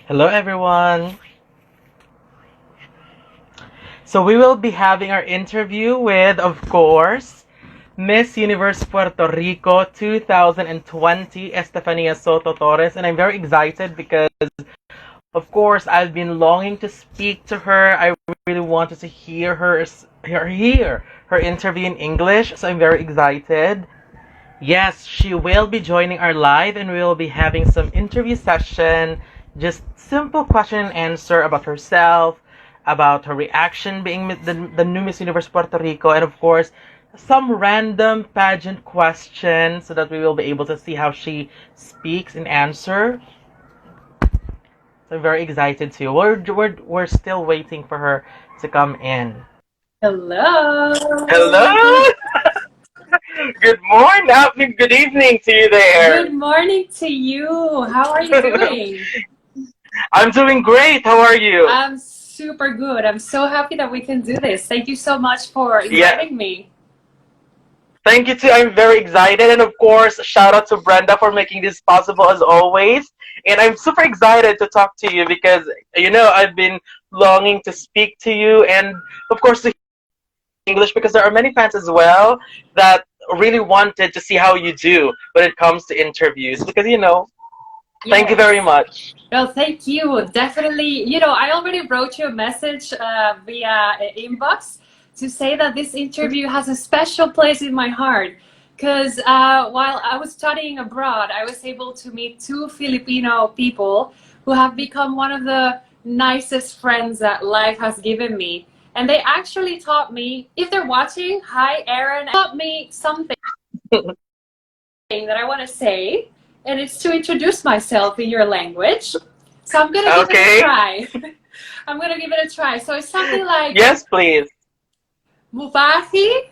Hello, everyone. So we will be having our interview with, of course, Miss Universe Puerto Rico 2020, Estefania Soto Torres, and I'm very excited because, of course, I've been longing to speak to her. I really wanted to hear her interview in English, so I'm very excited. Yes, she will be joining our live and we will be having some interview session, just simple question and answer about herself, about her reaction being the new Miss Universe Puerto Rico, and of course, some random pageant questions so that we will be able to see how she speaks and answer. So I'm very excited too. We're still waiting for her to come in. Hello. Hello! Good morning, good evening to you there. Good morning to you. How are you doing? I'm doing great. How are you? I'm super good. I'm so happy that we can do this. Thank you so much for Yeah, inviting me. thank you too. I'm very excited. And of course, shout out to Brenda for making this possible as always. And I'm super excited to talk to you because, I've been longing to speak to you and, of course, to English because there are many fans as well that really wanted to see how you do when it comes to interviews because, thank you very Yes. much. Well, thank you. Definitely. I already wrote you a message via inbox to say that this interview has a special place in my heart. Because while I was studying abroad, I was able to meet two Filipino people who have become one of the nicest friends that life has given me. And they actually taught me, if they're watching, hi, Aaron, taught me something that I want to say, and it's to introduce myself in your language. So I'm gonna give it a Okay? try. I'm gonna give it a try. So it's something like Yes, please. Mubahi,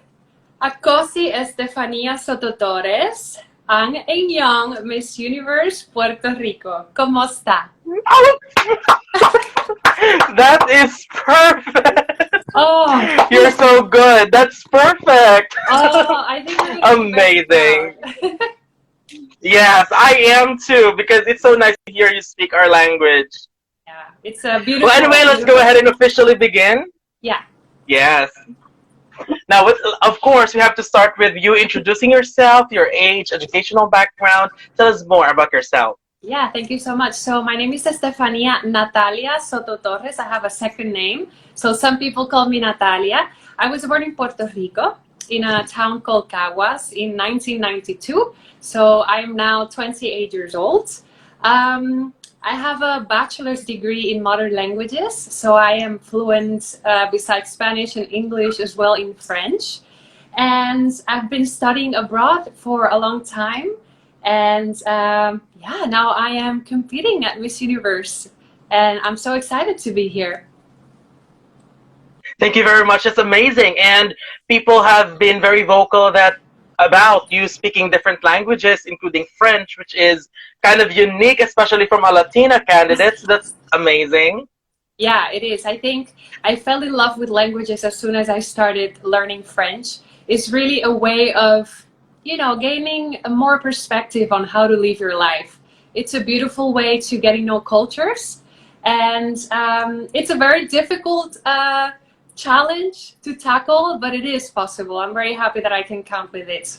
ako si Estefania Soto Torres, ang inyong Miss Universe Puerto Rico. Kumusta? Oh, that is perfect. Oh, You're so good. That's perfect. I think you're gonna be very Amazing. proud. Yes, I am too because it's so nice to hear you speak our language. Yeah, it's a Well, beautiful, anyway, let's go beautiful ahead and thing. officially begin. Yeah. Yes. Now, of course, we have to start with you introducing yourself, your age, educational background. Tell us more about yourself. Yeah, thank you so much. So my name is Estefania Natalia Soto Torres. I have a second name. So some people call me Natalia. I was born in Puerto Rico in a town called Caguas in 1992. So I'm now 28 years old. I have a bachelor's degree in modern languages. So I am fluent besides Spanish and English as well in French. And I've been studying abroad for a long time. And yeah, now I am competing at Miss Universe, and I'm so excited to be here. Thank you very much. It's amazing. And people have been very vocal about you speaking different languages, including French, which is kind of unique, especially from a Latina candidate. So that's amazing. Yeah, it is. I think I fell in love with languages as soon as I started learning French. It's really a way of, gaining a more perspective on how to live your life. It's a beautiful way to getting to know cultures, and it's a very difficult challenge to tackle, but it is possible. I'm very happy that I can count with it.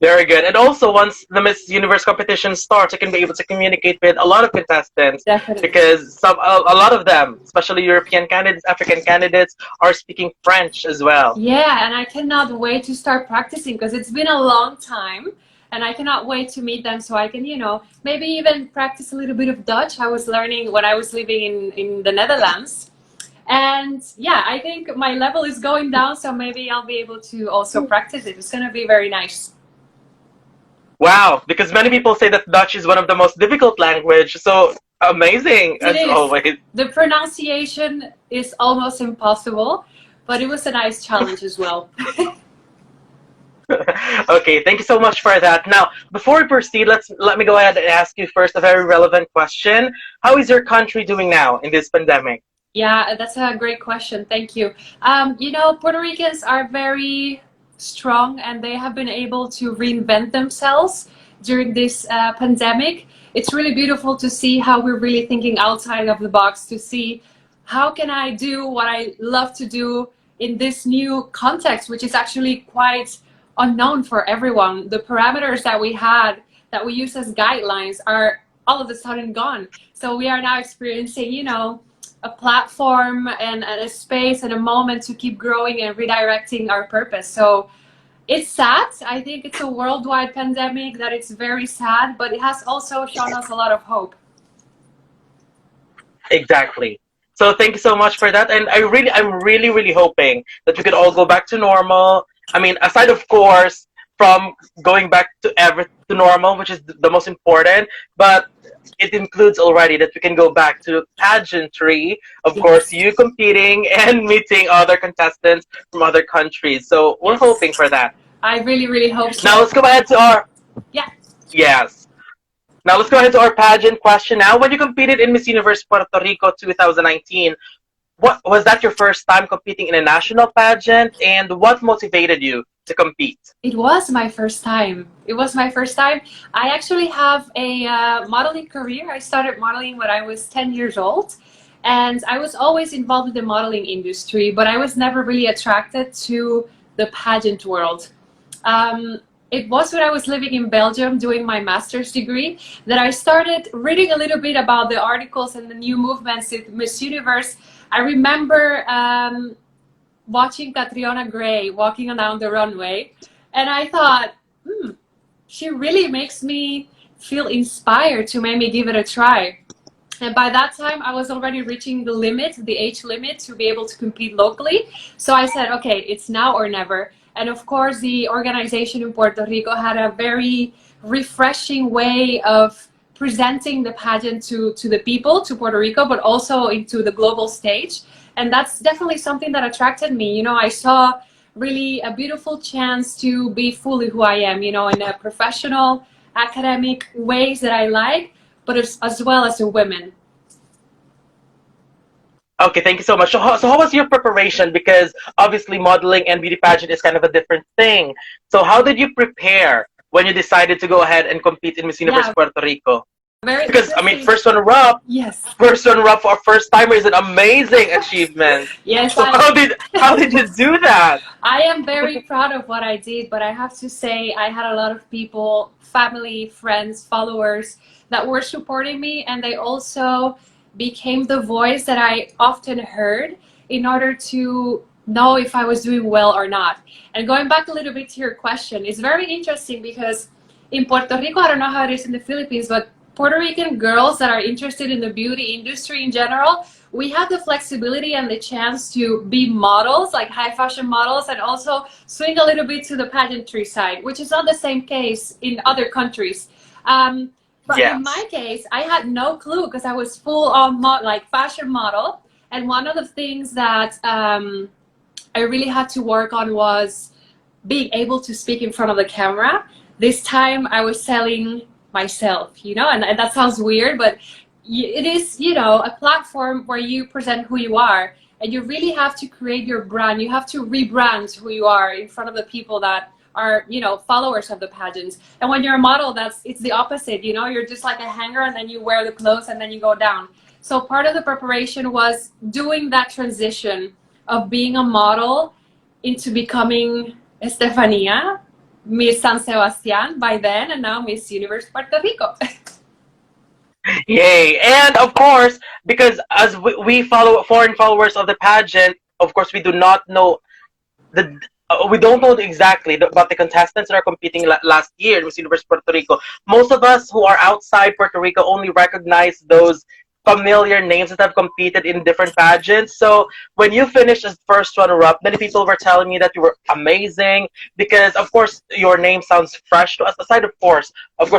Very good. And also, once the Miss Universe competition starts, you can be able to communicate with a lot of contestants Definitely. because a lot of them, especially European candidates, African candidates, are speaking French as well. Yeah, and I cannot wait to start practicing because it's been a long time and I cannot wait to meet them so I can, maybe even practice a little bit of Dutch. I was learning when I was living in the Netherlands. And yeah, I think my level is going down, so maybe I'll be able to also practice it. It's going to be very nice. Wow, because many people say that Dutch is one of the most difficult language. So amazing It as is. always. The pronunciation is almost impossible, but it was a nice challenge as well. Okay, thank you so much for that. Now, before we proceed, let me go ahead and ask you first a very relevant question. How is your country doing now in this pandemic? Yeah, that's a great question. Thank you. Puerto Ricans are very strong and they have been able to reinvent themselves during this pandemic. It's really beautiful to see how we're really thinking outside of the box, to see how can I do what I love to do in this new context, which is actually quite unknown for everyone. The parameters that we had, that we use as guidelines, are all of a sudden gone. So we are now experiencing, you know, a platform and a space and a moment to keep growing and redirecting our purpose. So it's sad. I think it's a worldwide pandemic that it's very sad, but it has also shown us a lot of hope. Exactly. So thank you so much for that. And I'm really hoping that we could all go back to normal. I mean, aside of course from going back to normal, which is the most important, but it includes already that we can go back to pageantry. Of course, Yes. you competing and meeting other contestants from other countries. So we're Yes. hoping for that. I really hope Now so. let's go ahead to our Yeah. yes. Now let's go ahead to our pageant question. Now, when you competed in Miss Universe Puerto Rico 2019, what was that your first time competing in a national pageant, and what motivated you to compete? It was my first time. It was my first time. I actually have a modeling career. I started modeling when I was 10 years old. And I was always involved in the modeling industry, but I was never really attracted to the pageant world. It was when I was living in Belgium doing my master's degree that I started reading a little bit about the articles and the new movements in Miss Universe. I remember watching Catriona Gray walking down the runway, and I thought, she really makes me feel inspired to maybe give it a try. And by that time, I was already reaching the limit, the age limit, to be able to compete locally. So I said, okay, it's now or never. And of course, the organization in Puerto Rico had a very refreshing way of presenting the pageant to the people, to Puerto Rico, but also into the global stage. And that's definitely something that attracted me. You know, I saw really a beautiful chance to be fully who I am, you know, in a professional, academic ways that I like, but as well as a woman. Okay, thank you so much. So how was your preparation? Because obviously modeling and beauty pageant is kind of a different thing. So how did you prepare when you decided to go ahead and compete in Miss Universe Yeah, Puerto Rico? very Because I mean, interesting. Yes. first runner up for a first timer is an amazing achievement. Yes, So how did you do that? I am very proud of what I did, but I have to say I had a lot of people, family, friends, followers that were supporting me, and they also became the voice that I often heard in order to know if I was doing well or not. And going back a little bit to your question, it's very interesting because in Puerto Rico, I don't know how it is in the Philippines, but Puerto Rican girls that are interested in the beauty industry in general, we have the flexibility and the chance to be models, like high fashion models, and also swing a little bit to the pageantry side, which is not the same case in other countries. But in my Yes. case, I had no clue because I was full on like fashion model. And one of the things that I really had to work on was being able to speak in front of the camera. This time I was selling myself, you know, and that sounds weird, but it is, you know, a platform where you present who you are, and you really have to create your brand. You have to rebrand who you are in front of the people that are, you know, followers of the pageants. And when you're a model, it's the opposite, you know, you're just like a hanger, and then you wear the clothes and then you go down. So part of the preparation was doing that transition of being a model into becoming Estefania, Miss San Sebastian by then, and now Miss Universe Puerto Rico. Yay! And of course, because as we follow foreign followers of the pageant, of course we do not know the we don't know exactly about the contestants that are competing last year in Miss Universe Puerto Rico. Most of us who are outside Puerto Rico only recognize those familiar names that have competed in different pageants. So when you finished as first runner-up, many people were telling me that you were amazing because, of course, your name sounds fresh to us. Aside, of course,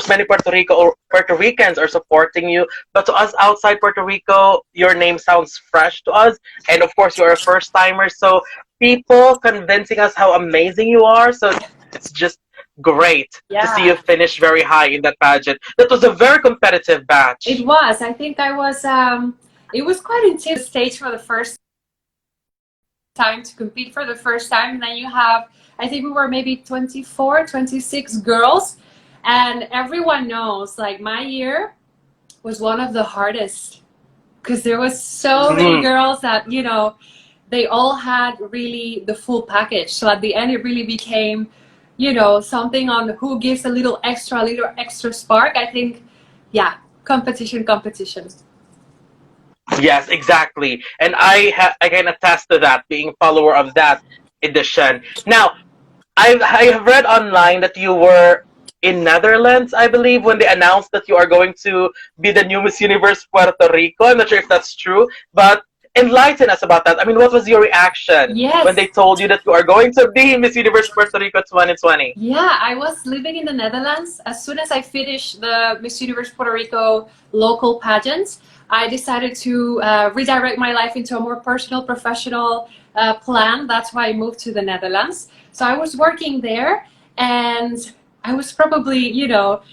many Puerto Ricans are supporting you, but to us outside Puerto Rico, your name sounds fresh to us, and of course, you're a first timer. So people convincing us how amazing you are. So it's just great to see you Yeah, finish very high in that pageant. That was a very competitive it batch. was. I think I was, it was quite intense stage for the first time to compete for the first time. And then you have, I think we were maybe 24, 26 girls. And everyone knows, like, my year was one of the hardest because there was so many girls that, you know, they all had really the full package. So at the end, it really became, you know, something on who gives a little extra spark. I think, yeah, competition, competition. Yes, exactly. And I can attest to that, being a follower of that edition. Now, I have read online that you were in Netherlands, I believe, when they announced that you are going to be the new Miss Universe Puerto Rico. I'm not sure if that's true, but enlighten us about that. I mean, what was your reaction when they Yes. told you that you are going to be Miss Universe Puerto Rico 2020? Yeah, I was living in the Netherlands. As soon as I finished the Miss Universe Puerto Rico local pageants, I decided to redirect my life into a more personal, professional plan. That's why I moved to the Netherlands. So I was working there, and I was probably, you know,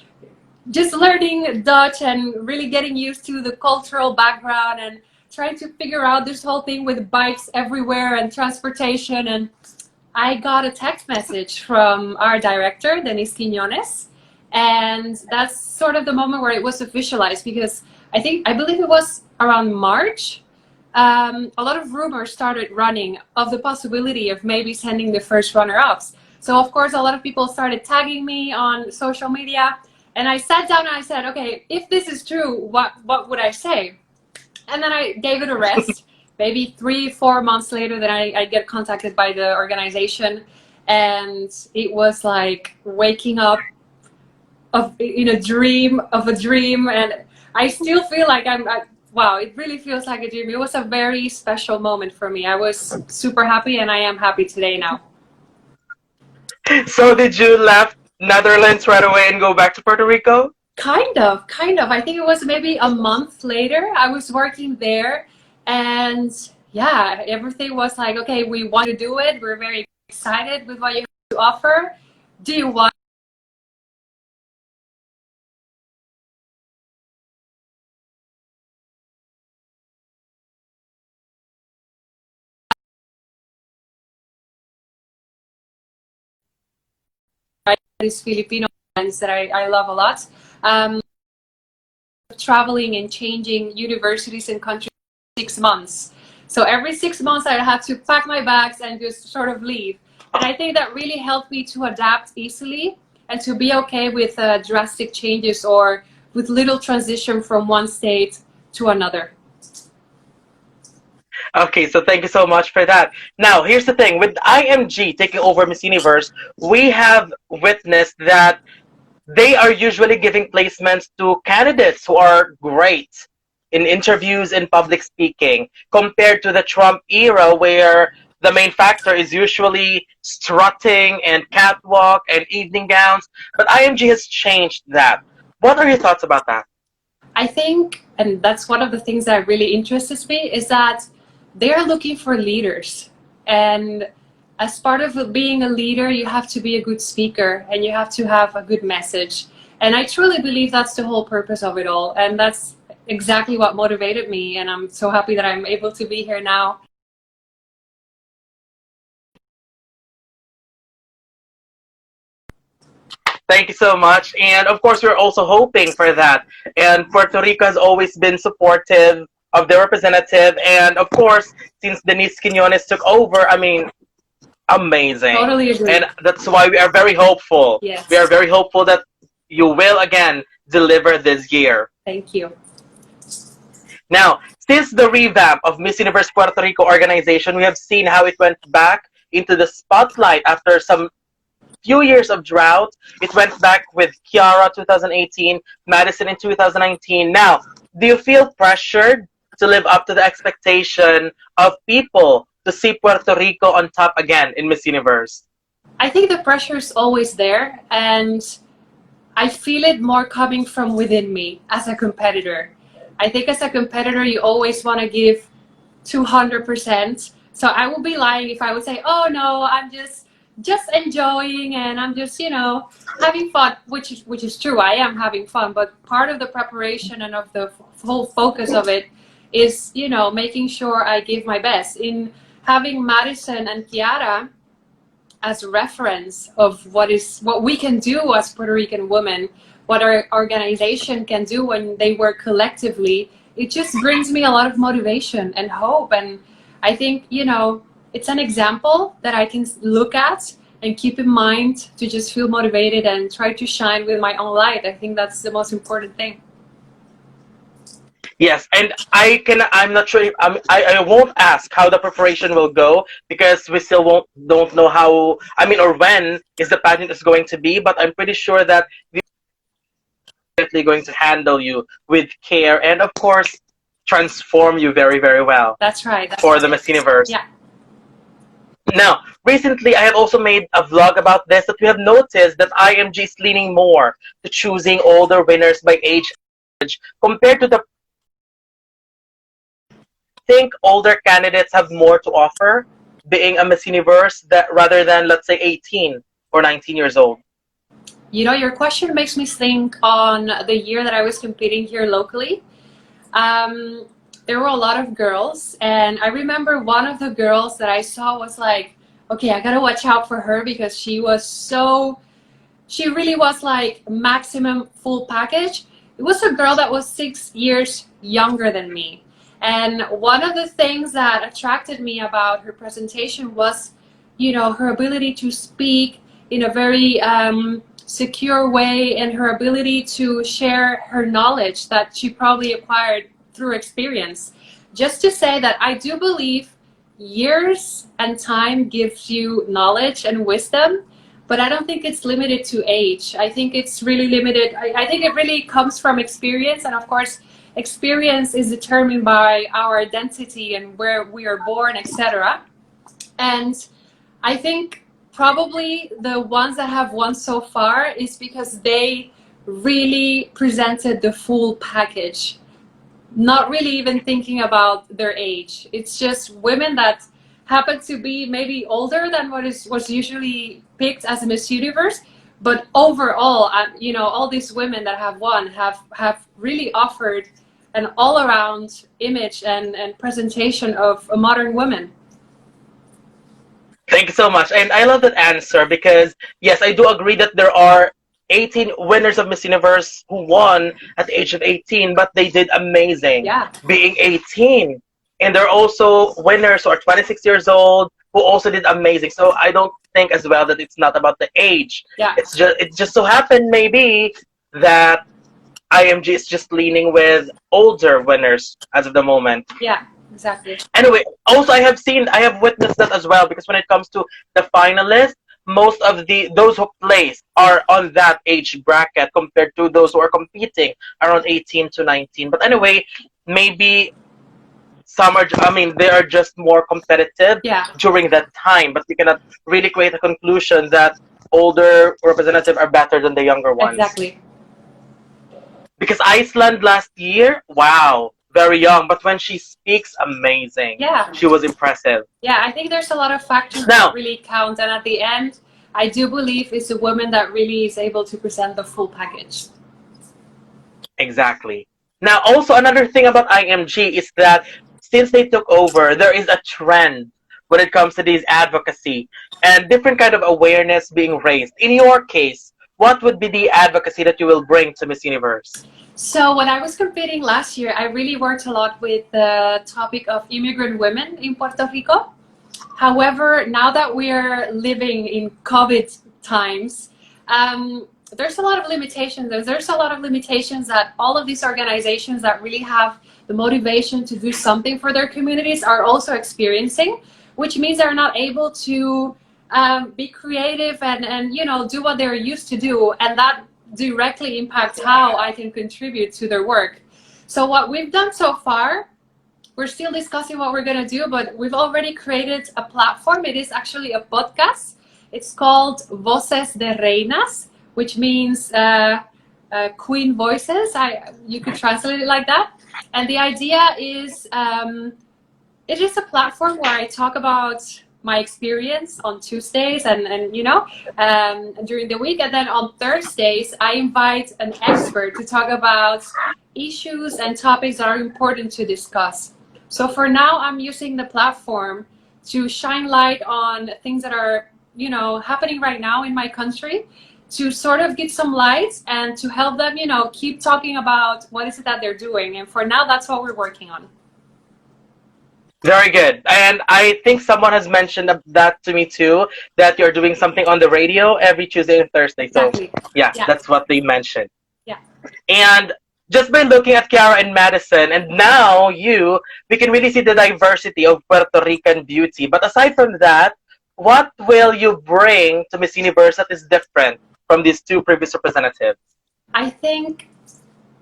just learning Dutch and really getting used to the cultural background and trying to figure out this whole thing with bikes everywhere and transportation. And I got a text message from our director, Denise Quiñones, and that's sort of the moment where it was officialized, because I believe it was around March. A lot of rumors started running of the possibility of maybe sending the first runner-ups. So of course, a lot of people started tagging me on social media, and I sat down and I said, okay, if this is true, what would I say? And then I gave it a rest. Maybe 3-4 months later, then I get contacted by the organization, and it was like waking up in a dream of a dream. And I still feel like wow, it really feels like a dream. It was a very special moment for me. I was super happy, and I am happy today now. So did you left Netherlands right away and go back to Puerto Rico? Kind of, kind of. I think it was maybe a month later. I was working there, and yeah, everything was like, okay, we want to do it. We're very excited with what you have to offer. Do you want these Filipino friends that I love a lot? Um, Traveling and changing universities and countries 6 months. So every 6 months I had to pack my bags and just sort of leave. And I think that really helped me to adapt easily and to be okay with drastic changes or with little transition from one state to another. Okay, so thank you so much for that. Now, here's the thing. With IMG taking over Miss Universe, we have witnessed that they are usually giving placements to candidates who are great in interviews and public speaking, compared to the Trump era where the main factor is usually strutting and catwalk and evening gowns. But IMG has changed that. What are your thoughts about that? I think, and that's one of the things that really interests me, is that they're looking for leaders. And as part of being a leader, you have to be a good speaker and you have to have a good message. And I truly believe that's the whole purpose of it all. And that's exactly what motivated me. And I'm so happy that I'm able to be here now. Thank you so much. And of course, we're also hoping for that. And Puerto Rico has always been supportive of their representative. And of course, since Denise Quinones took over, I mean, amazing. Totally agree. And that's why we are very hopeful. Yes. We are very hopeful that you will again deliver this year. Thank you. Now, since the revamp of Miss Universe Puerto Rico organization, we have seen how it went back into the spotlight after some few years of drought. It went back with Kiara 2018, Madison in 2019. Now, do you feel pressured to live up to the expectation of people to see Puerto Rico on top again in Miss Universe? I think the pressure is always there, and I feel it more coming from within me as a competitor. I think as a competitor, you always want to give 200%. So I would be lying if I would say, oh no, I'm just enjoying and I'm just, you know, having fun, which is true. I am having fun, but part of the preparation and of the whole focus of it is, you know, making sure I give my best. In having Madison and Kiara, as reference of what we can do as Puerto Rican women, what our organization can do when they work collectively, it just brings me a lot of motivation and hope. And I think, you know, it's an example that I can look at and keep in mind to just feel motivated and try to shine with my own light. I think that's the most important thing. Yes, and I'm not sure if I won't ask how the preparation will go because we still don't know how, I mean, or when is the pageant is going to be, but I'm pretty sure that we're definitely going to handle you with care and of course transform you very, very well That's right. for the Miss Universe. Yeah. Now, recently I have also made a vlog about this that we have noticed that IMG is leaning more to choosing older winners by age compared to the think older candidates have more to offer being a Miss Universe that rather than let's say 18 or 19 years old. You know, your question makes me think on the year that I was competing here locally. There were a lot of girls, and I remember one of the girls that I saw was like, okay, I gotta watch out for her because she really was like maximum full package. It was a girl that was 6 years younger than me. And one of the things that attracted me about her presentation was, you know, her ability to speak in a very secure way and her ability to share her knowledge that she probably acquired through experience. Just to say that I do believe years and time gives you knowledge and wisdom, but I don't think it's limited to age. I think it's really limited. I think it really comes from experience, and of course, experience is determined by our identity and where we are born, etc. And I think probably the ones that have won so far is because they really presented the full package, not really even thinking about their age. It's just women that happen to be maybe older than was usually picked as a Miss Universe, but overall, you know, all these women that have won have really offered an all-around image and presentation of a modern woman. Thank you so much. And I love that answer because yes, I do agree that there are 18 winners of Miss Universe who won at the age of 18, but they did amazing being 18. And there are also winners who are 26 years old who also did amazing. So I don't think as well that it's not about the age. Yeah. It just so happened maybe that IMG is just leaning with older winners as of the moment. Yeah, exactly. Anyway, also I have witnessed that as well because when it comes to the finalists, most of those who place are on that age bracket compared to those who are competing around 18 to 19. But anyway, maybe they are just more competitive during that time, but we cannot really create a conclusion that older representatives are better than the younger ones. Exactly. Because Iceland last year, wow, very young, but when she speaks, amazing. Yeah. She was impressive. Yeah, I think there's a lot of factors that really count, and at the end, I do believe it's a woman that really is able to present the full package. Exactly. Now, also another thing about IMG is that since they took over, there is a trend when it comes to these advocacy and different kind of awareness being raised. In your case, what would be the advocacy that you will bring to Miss Universe? So when I was competing last year, I really worked a lot with the topic of immigrant women in Puerto Rico. However, now that we're living in COVID times, there's a lot of limitations. There's a lot of limitations that all of these organizations that really have the motivation to do something for their communities are also experiencing, which means they're not able to be creative and you know, do what they're used to do, and that directly impacts how I can contribute to their work. So what we've done so far, we're still discussing what we're going to do, but we've already created a platform. It is actually a podcast. It's called Voces de Reinas, which means queen voices. You could translate it like that. And the idea is it is a platform where I talk about my experience on Tuesdays and you know, during the week, and then on Thursdays I invite an expert to talk about issues and topics that are important to discuss. So for now, I'm using the platform to shine light on things that are, happening right now in my country, to sort of get some light and to help them, keep talking about what is it that they're doing. And for now, that's what we're working on. Very good. And I think someone has mentioned that to me too, that you're doing something on the radio every Tuesday and Thursday. Exactly. So yeah, that's what they mentioned. Yeah. And just by looking at Kiara and Madison, and now we can really see the diversity of Puerto Rican beauty. But aside from that, what will you bring to Miss Universe that is different from these two previous representatives? I think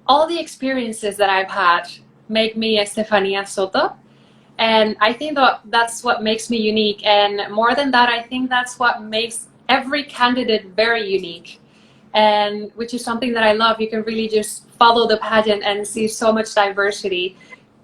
all the experiences that I've had make me Estefania Soto. And I think that's what makes me unique. And more than that, I think that's what makes every candidate very unique. And which is something that I love. You can really just follow the pageant and see so much diversity.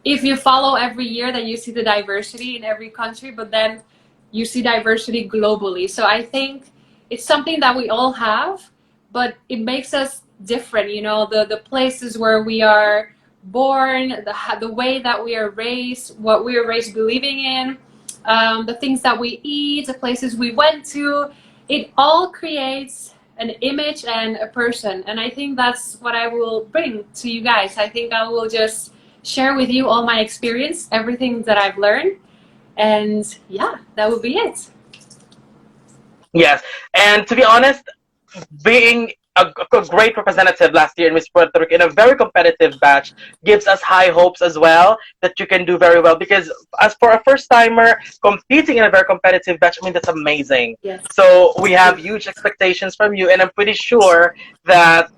If you follow every year, then you see the diversity in every country, but then you see diversity globally. So I think it's something that we all have, but it makes us different. The places where we are born, the way that we are raised, what we are raised believing in, the things that we eat, the places we went to, it all creates an image and a person. And I think that's what I will bring to you guys. I think I will just share with you all my experience, everything that I've learned. And yeah, that would be it. Yes. And to be honest, being a great representative last year in Miss Puerto Rico in a very competitive batch gives us high hopes as well that you can do very well, because as for a first timer competing in a very competitive batch, I mean, that's amazing. Yes. So we have huge expectations from you, and I'm pretty sure that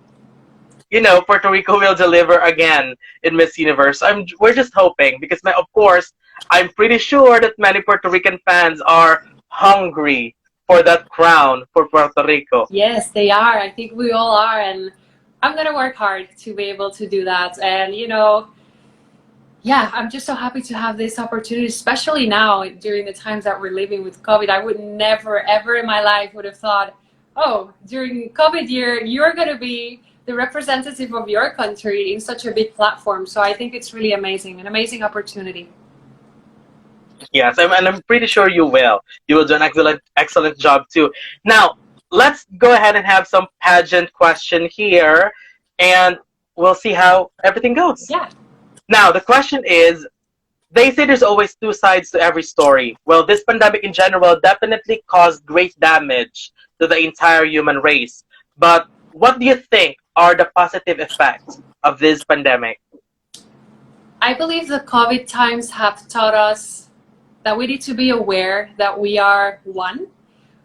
Puerto Rico will deliver again in Miss Universe. We're just hoping, because of course I'm pretty sure that many Puerto Rican fans are hungry for that crown for Puerto Rico. Yes, they are. I think we all are. And I'm going to work hard to be able to do that. And, yeah, I'm just so happy to have this opportunity, especially now during the times that we're living with COVID. I would never, ever in my life would have thought, oh, during COVID year, you're going to be the representative of your country in such a big platform. So I think it's really amazing, an amazing opportunity. Yes, and I'm pretty sure you will. You will do an excellent job too. Now, let's go ahead and have some pageant question here, and we'll see how everything goes. Yeah. Now, the question is, they say there's always two sides to every story. Well, this pandemic in general definitely caused great damage to the entire human race. But what do you think are the positive effects of this pandemic? I believe the COVID times have taught us that we need to be aware that we are one.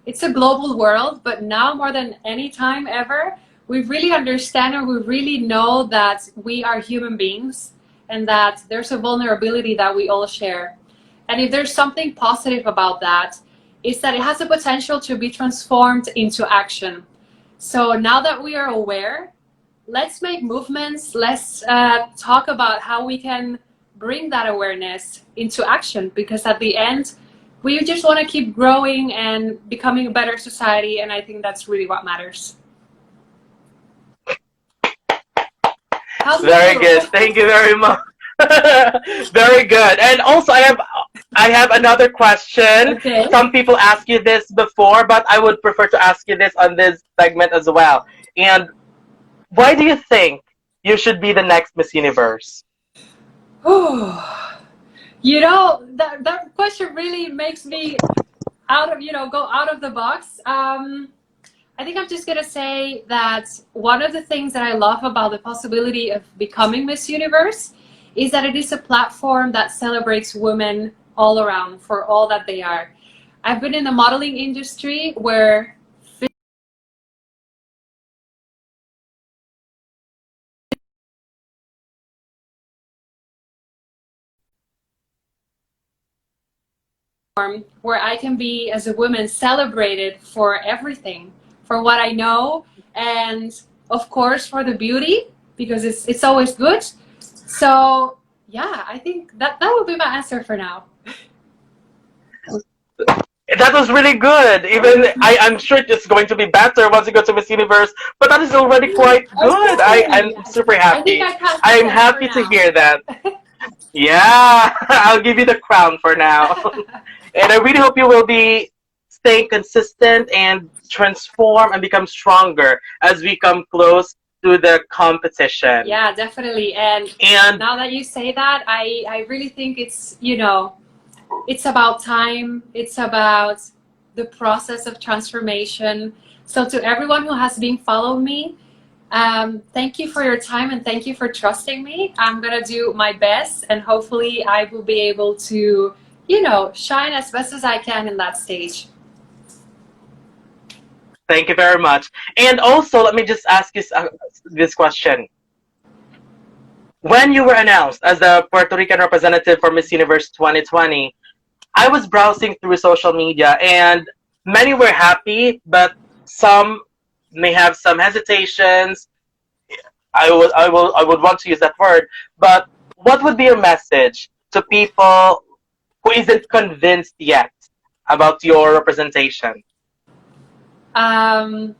It's a global world, but now more than any time ever, we really understand and we really know that we are human beings and that there's a vulnerability that we all share. And if there's something positive about that, it's that it has the potential to be transformed into action. So now that we are aware, let's make movements, let's talk about how we can bring that awareness into action, because at the end, we just want to keep growing and becoming a better society, and I think that's really what matters. Very good. Thank you very much. Very good. And also, I have another question. Okay. Some people ask you this before, but I would prefer to ask you this on this segment as well. And why do you think you should be the next Miss Universe? That question really makes me go out of the box. I think I'm just gonna say that one of the things that I love about the possibility of becoming Miss Universe is that it is a platform that celebrates women all around for all that they are. I've been in the modeling industry where I can be, as a woman, celebrated for everything, for what I know, and of course for the beauty, because it's always good. So yeah, I think that would be my answer for now. That was really good. Even I'm sure it's going to be better once you go to Miss Universe, but that is already quite good. I'm super happy. I'm happy to hear that. Yeah, I'll give you the crown for now. And I really hope you will be stay consistent and transform and become stronger as we come close to the competition. Yeah, definitely. And now that you say that, I really think it's, it's about time. It's about the process of transformation. So to everyone who has been following me, thank you for your time and thank you for trusting me. I'm gonna do my best and hopefully I will be able to, shine as best as I can in that stage. Thank you very much. And also, let me just ask you this question. When you were announced as the Puerto Rican representative for Miss Universe 2020, I was browsing through social media and many were happy, but some may have some hesitations. I would want to use that word, but what would be your message to people who isn't convinced yet about your representation? Um,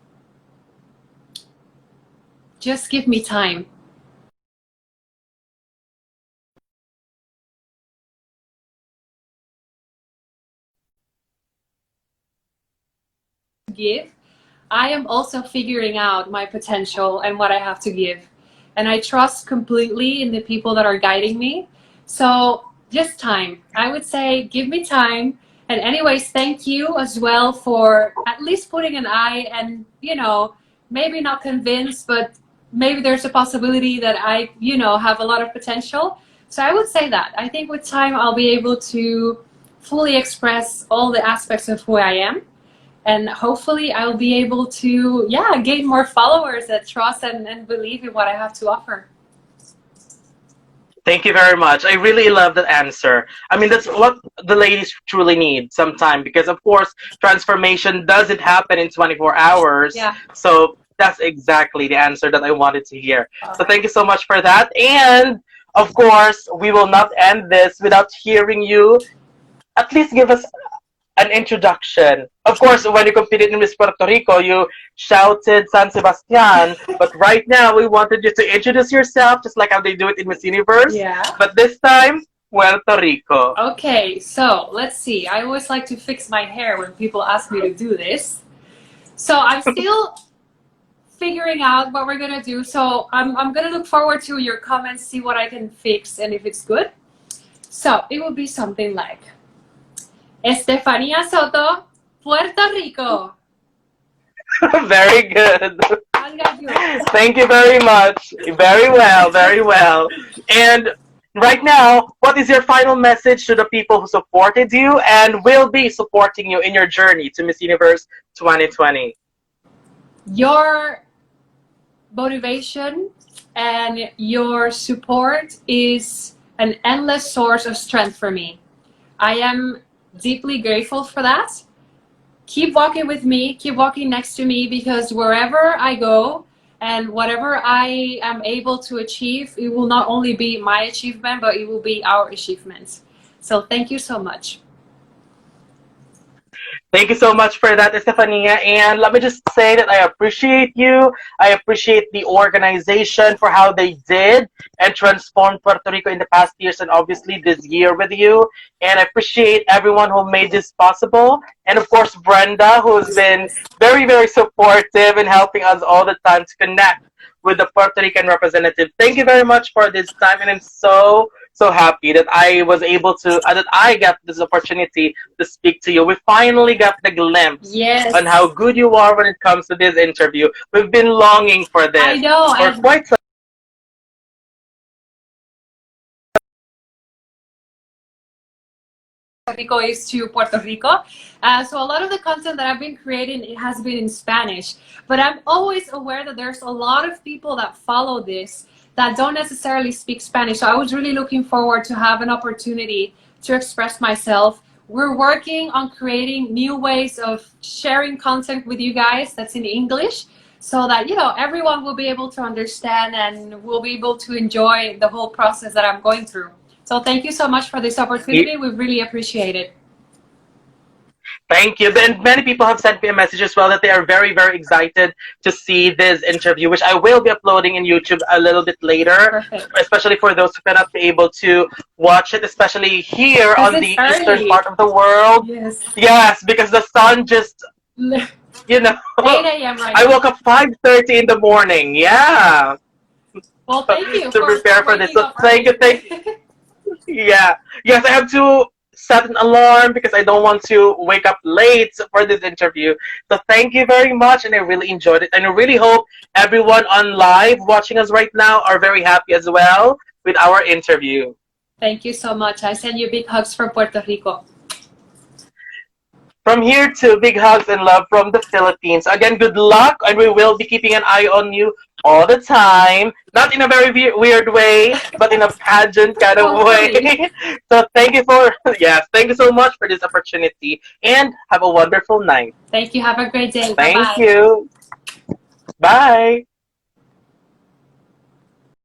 just give me time. Give. I am also figuring out my potential and what I have to give. And I trust completely in the people that are guiding me. So just time. I would say give me time. And anyways, thank you as well for at least putting an eye and, maybe not convinced, but maybe there's a possibility that I, have a lot of potential. So I would say that. I think with time I'll be able to fully express all the aspects of who I am. And hopefully I'll be able to, gain more followers that trust and believe in what I have to offer. Thank you very much. I really love that answer. I mean, that's what the ladies truly need sometime because, of course, transformation doesn't happen in 24 hours. Yeah. So that's exactly the answer that I wanted to hear. So thank you so much for that. And, of course, we will not end this without hearing you at least give us an introduction. Of course, when you competed in Miss Puerto Rico, you shouted San Sebastian, but right now we wanted you to introduce yourself just like how they do it in Miss Universe. Yeah. But this time, Puerto Rico. Okay, so let's see. I always like to fix my hair when people ask me to do this. So I'm still figuring out what we're gonna do. So I'm gonna look forward to your comments, see what I can fix and if it's good. So it will be something like Estefania Soto, Puerto Rico. Very good. How did I do it? Thank you very much. Very well, very well. And right now, what is your final message to the people who supported you and will be supporting you in your journey to Miss Universe 2020? Your motivation and your support is an endless source of strength for me. I am deeply grateful for that. Keep walking with me, keep walking next to me, because wherever I go and whatever I am able to achieve, it will not only be my achievement, but it will be our achievement. So thank you so much. Thank you so much for that, Estefania. And let me just say that I appreciate you. I appreciate the organization for how they did and transformed Puerto Rico in the past years and obviously this year with you. And I appreciate everyone who made this possible. And of course, Brenda, who's been very, very supportive and helping us all the time to connect with the Puerto Rican representative. Thank you very much for this time. And I'm so happy that I was able to, that I got this opportunity to speak to you. We finally got the glimpse on how good you are when it comes to this interview. We've been longing for this. I know. For quite some Rico is to Puerto Rico. So a lot of the content that I've been creating, it has been in Spanish. But I'm always aware that there's a lot of people that follow this that don't necessarily speak Spanish. So I was really looking forward to have an opportunity to express myself. We're working on creating new ways of sharing content with you guys that's in English so that, everyone will be able to understand and will be able to enjoy the whole process that I'm going through. So thank you so much for this opportunity. We really appreciate it. Thank you. And many people have sent me a message as well that they are very, very excited to see this interview, which I will be uploading in YouTube a little bit later, Perfect. especially for those who cannot be able to watch it, especially here Because on it's the eastern early. part of the world. Yes. Yes, because the sun just, 8 you know, a.m. right I now. woke up 5:30 in the morning. Yeah. Well, thank you To prepare for this. waking So up thank you, early. yeah. Yes, I have to set an alarm because I don't want to wake up late for this interview. So thank you very much, and I really enjoyed it. And I really hope everyone on live watching us right now are very happy as well with our interview. Thank you so much. I send you big hugs from Puerto Rico. From here to big hugs and love from the Philippines. Again, good luck, and we will be keeping an eye on you all the time. Not in a very weird way, but in a pageant kind of way. Hopefully. So thank you for, yes, thank you so much for this opportunity, and have a wonderful night. Thank you. Have a great day. Thank Bye-bye. you. Bye.